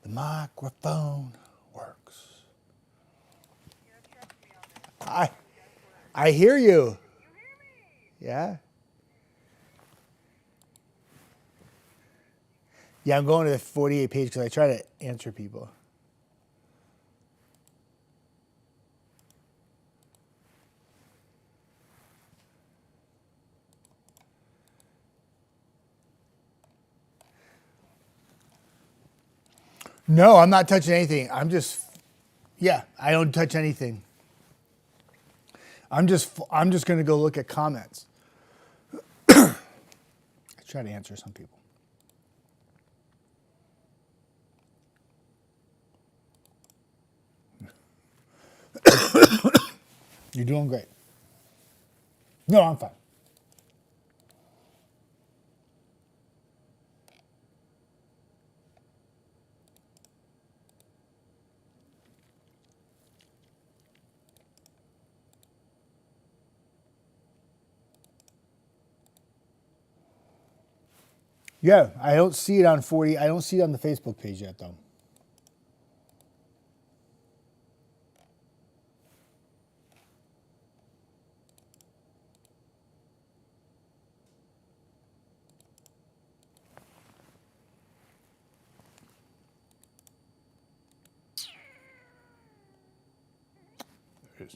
The microphone works. I hear you. Yeah. Yeah, I'm going to the 48 page because I try to answer people. No, I'm not touching anything. I don't touch anything. I'm just going to go look at comments. I try to answer some people. You're doing great. No, I'm fine. Yeah, I don't see it on 40. I don't see it on the Facebook page yet, though. There it is.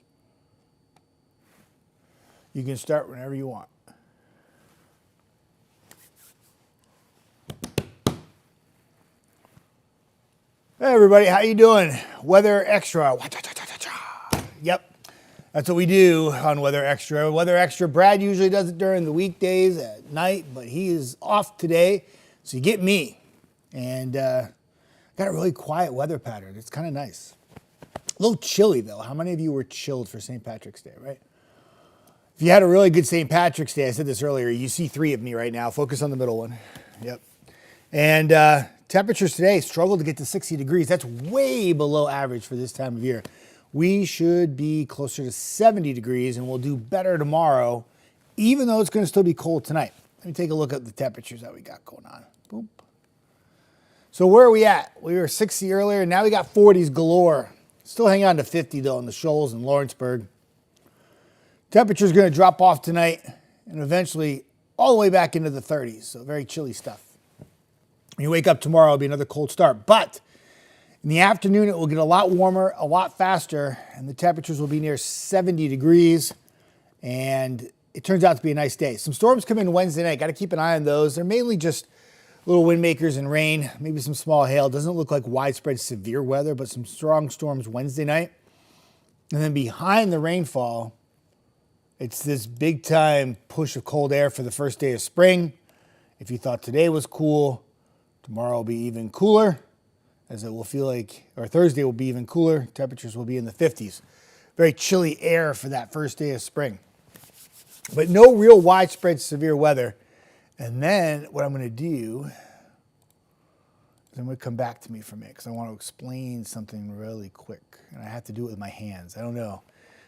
You can start whenever you want. Hey everybody, how you doing? Weather Extra. Yep, that's what we do on Weather Extra. Weather Extra, Brad usually does it during the weekdays at night, but he is off today, so you get me. And got a really quiet weather pattern. It's kind of nice. A little chilly though. How many of you were chilled for St. Patrick's Day, right? If you had a really good St. Patrick's Day, I said this earlier, you see three of me right now. Focus on the middle one. Yep. And temperatures today struggled to get to 60 degrees. That's way below average for this time of year. We should be closer to 70 degrees and we'll do better tomorrow, even though it's going to still be cold tonight. Let me take a look at the temperatures that we got going on. Boop. So where are we at? We were 60 earlier, and now we got 40s galore. Still hanging on to 50 though in the Shoals and Lawrenceburg. Temperature's going to drop off tonight and eventually all the way back into the 30s. So very chilly stuff. When you wake up tomorrow, it'll be another cold start. But in the afternoon, it will get a lot warmer, a lot faster, and the temperatures will be near 70 degrees. And it turns out to be a nice day. Some storms come in Wednesday night. Got to keep an eye on those. They're mainly just little wind makers and rain, maybe some small hail. Doesn't look like widespread severe weather, but some strong storms Wednesday night. And then behind the rainfall, it's this big time push of cold air for the first day of spring. If you thought today was cool, tomorrow will be even cooler, as it will feel like, or Thursday will be even cooler. Temperatures will be in the 50s. Very chilly air for that first day of spring. But no real widespread severe weather. And then what I'm going to do is I'm going to come back to me for a minute because I want to explain something really quick. And I have to do it with my hands. I don't know.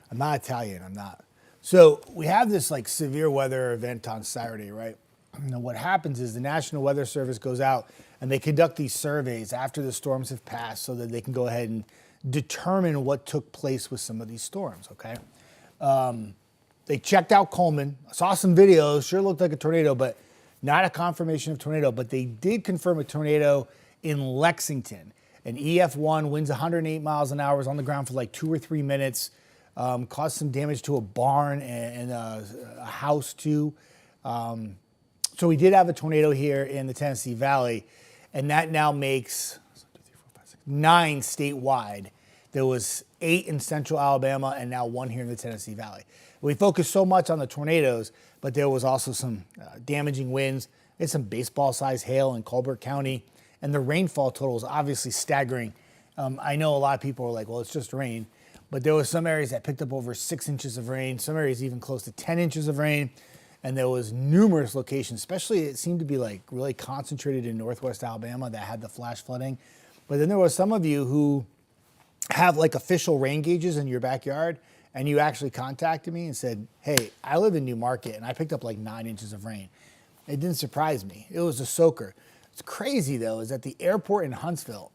I'm not Italian. I'm not. So we have this like severe weather event on Saturday, right? And what happens is the National Weather Service goes out and they conduct these surveys after the storms have passed so that they can go ahead and determine what took place with some of these storms, okay? They checked out Coleman, saw some videos, sure looked like a tornado, but not a confirmation of tornado, but they did confirm a tornado in Lexington. An EF1, winds 108 miles an hour, was on the ground for like 2 or 3 minutes, caused some damage to a barn and a house too. So we did have a tornado here in the Tennessee Valley, and that now makes 9 statewide. There was 8 in central Alabama and now 1 here in the Tennessee Valley. We focused so much on the tornadoes, but there was also some damaging winds. There's some baseball-sized hail in Colbert County, and the rainfall total is obviously staggering. I know a lot of people are like, well, it's just rain, but there was some areas that picked up over 6 inches of rain, some areas even close to 10 inches of rain, and there was numerous locations, especially it seemed to be like really concentrated in northwest Alabama that had the flash flooding. But then there was some of you who have like official rain gauges in your backyard, and you actually contacted me and said, hey, I live in New Market and I picked up like 9 inches of rain. It didn't surprise me. It was a soaker. It's crazy though, is at the airport in Huntsville,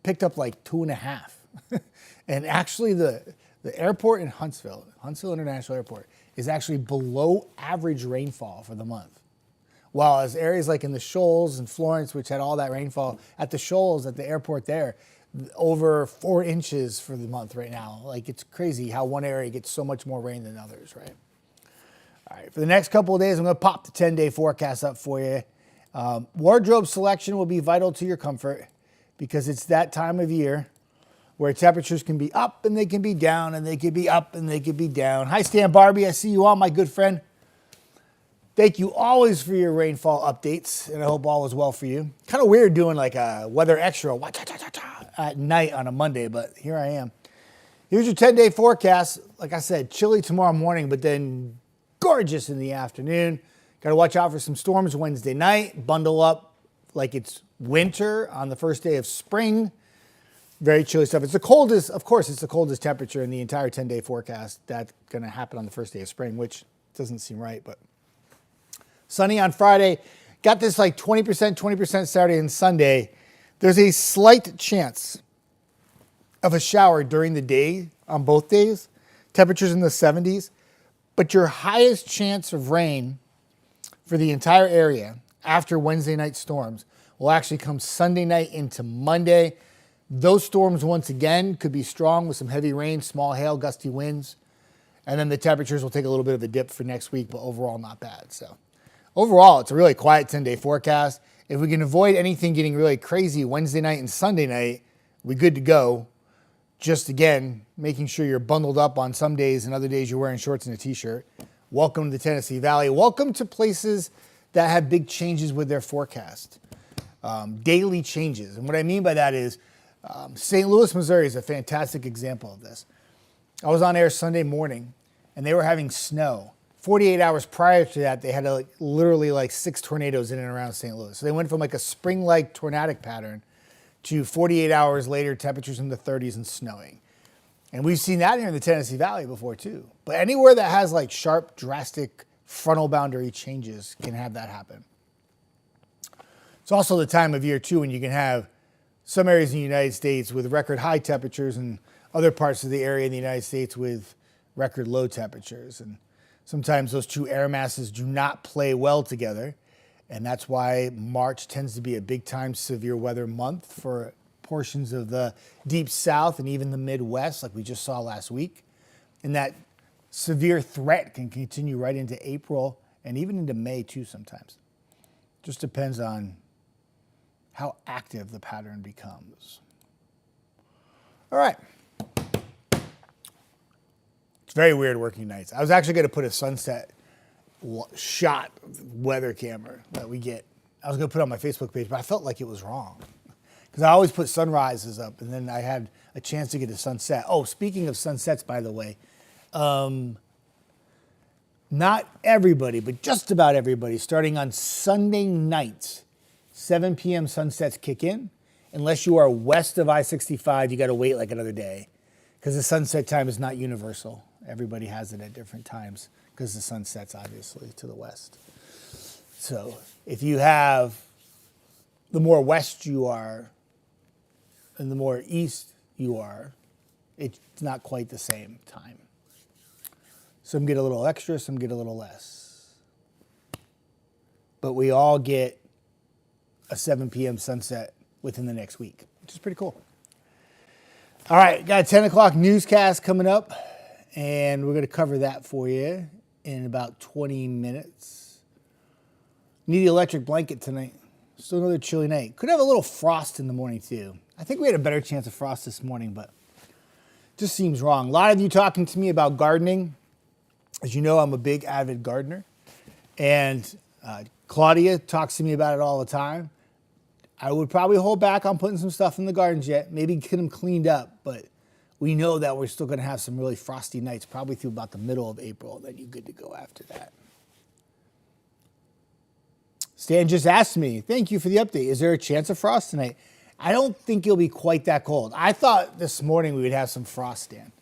picked up like 2.5. And actually the airport in Huntsville International Airport, is actually below average rainfall for the month. While as areas like in the Shoals and Florence, which had all that rainfall, at the Shoals, at the airport there, over 4 inches for the month right now. Like, it's crazy how one area gets so much more rain than others, right? All right, for the next couple of days, I'm going to pop the 10-day forecast up for you. Wardrobe selection will be vital to your comfort because it's that time of year where temperatures can be up and they can be down and they can be up and they can be down. Hi, Stan Barbie. I see you on, my good friend. Thank you always for your rainfall updates, and I hope all is well for you. Kind of weird doing like a weather extra at night on a Monday, but here I am. Here's your 10-day forecast. Like I said, chilly tomorrow morning, but then gorgeous in the afternoon. Got to watch out for some storms Wednesday night. Bundle up like it's winter on the first day of spring. Very chilly stuff. It's the coldest, of course, it's the coldest temperature in the entire 10-day forecast. That's going to happen on the first day of spring, which doesn't seem right, but sunny on Friday. Got this like 20% Saturday and Sunday. There's a slight chance of a shower during the day on both days. Temperatures in the 70s. But your highest chance of rain for the entire area after Wednesday night storms will actually come Sunday night into Monday. Those storms, once again, could be strong with some heavy rain, small hail, gusty winds. And then the temperatures will take a little bit of a dip for next week, but overall not bad. So overall, it's a really quiet 10-day forecast. If we can avoid anything getting really crazy Wednesday night and Sunday night, we're good to go. Just, again, making sure you're bundled up on some days and other days you're wearing shorts and a T-shirt. Welcome to the Tennessee Valley. Welcome to places that have big changes with their forecast. Daily changes. And what I mean by that is St. Louis, Missouri is a fantastic example of this. I was on air Sunday morning, and they were having snow. 48 hours prior to that, they had literally like 6 tornadoes in and around St. Louis. So they went from like a spring-like tornadic pattern to 48 hours later, temperatures in the 30s and snowing. And we've seen that here in the Tennessee Valley before too. But anywhere that has like sharp, drastic frontal boundary changes can have that happen. It's also the time of year too when you can have some areas in the United States with record high temperatures and other parts of the area in the United States with record low temperatures. And sometimes those two air masses do not play well together. And that's why March tends to be a big time severe weather month for portions of the deep south and even the Midwest, like we just saw last week. And that severe threat can continue right into April and even into May too sometimes. Just depends on how active the pattern becomes. All right. It's very weird working nights. I was actually going to put a sunset shot weather camera that we get. I was going to put it on my Facebook page, but I felt like it was wrong because I always put sunrises up, and then I had a chance to get a sunset. Oh, speaking of sunsets, by the way, not everybody, but just about everybody, starting on Sunday nights, 7 p.m. sunsets kick in. Unless you are west of I-65, you got to wait like another day because the sunset time is not universal. Everybody has it at different times because the sun sets obviously to the west. So if you have, the more west you are and the more east you are, it's not quite the same time. Some get a little extra, some get a little less. But we all get a 7 p.m. sunset within the next week, which is pretty cool. All right, got a 10 o'clock newscast coming up, and we're going to cover that for you in about 20 minutes. Need the electric blanket tonight. Still another chilly night. Could have a little frost in the morning too. I think we had a better chance of frost this morning, but it just seems wrong. A lot of you talking to me about gardening. As you know, I'm a big avid gardener, and Claudia talks to me about it all the time. I would probably hold back on putting some stuff in the gardens yet, maybe get them cleaned up, but we know that we're still going to have some really frosty nights, probably through about the middle of April. Then you're good to go after that. Stan just asked me, thank you for the update. Is there a chance of frost tonight? I don't think it'll be quite that cold. I thought this morning we would have some frost, Stan,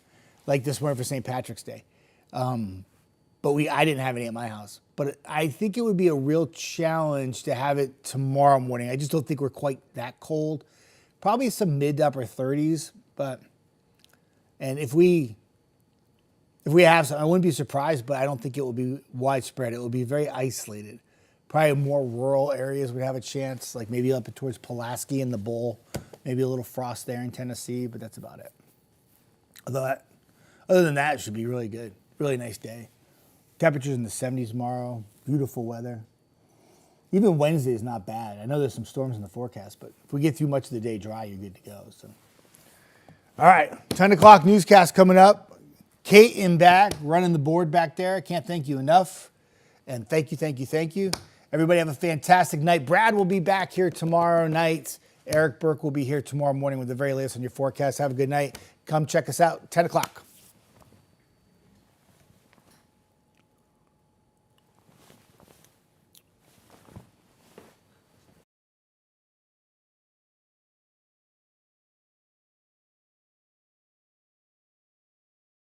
like this morning for St. Patrick's Day. But I didn't have any at my house. But I think it would be a real challenge to have it tomorrow morning. I just don't think we're quite that cold. Probably some mid to upper 30s, and if we have some, I wouldn't be surprised, but I don't think it will be widespread. It will be very isolated. Probably more rural areas would have a chance, like maybe up towards Pulaski and the Bowl. Maybe a little frost there in Tennessee, but that's about it. Other than that, it should be really good. Really nice day. Temperatures in the 70s tomorrow. Beautiful weather. Even Wednesday is not bad. I know there's some storms in the forecast, but if we get through much of the day dry, you're good to go. So, all right, 10 o'clock newscast coming up. Kate in back, running the board back there. I can't thank you enough. And thank you. Everybody have a fantastic night. Brad will be back here tomorrow night. Eric Burke will be here tomorrow morning with the very latest on your forecast. Have a good night. Come check us out, 10 o'clock.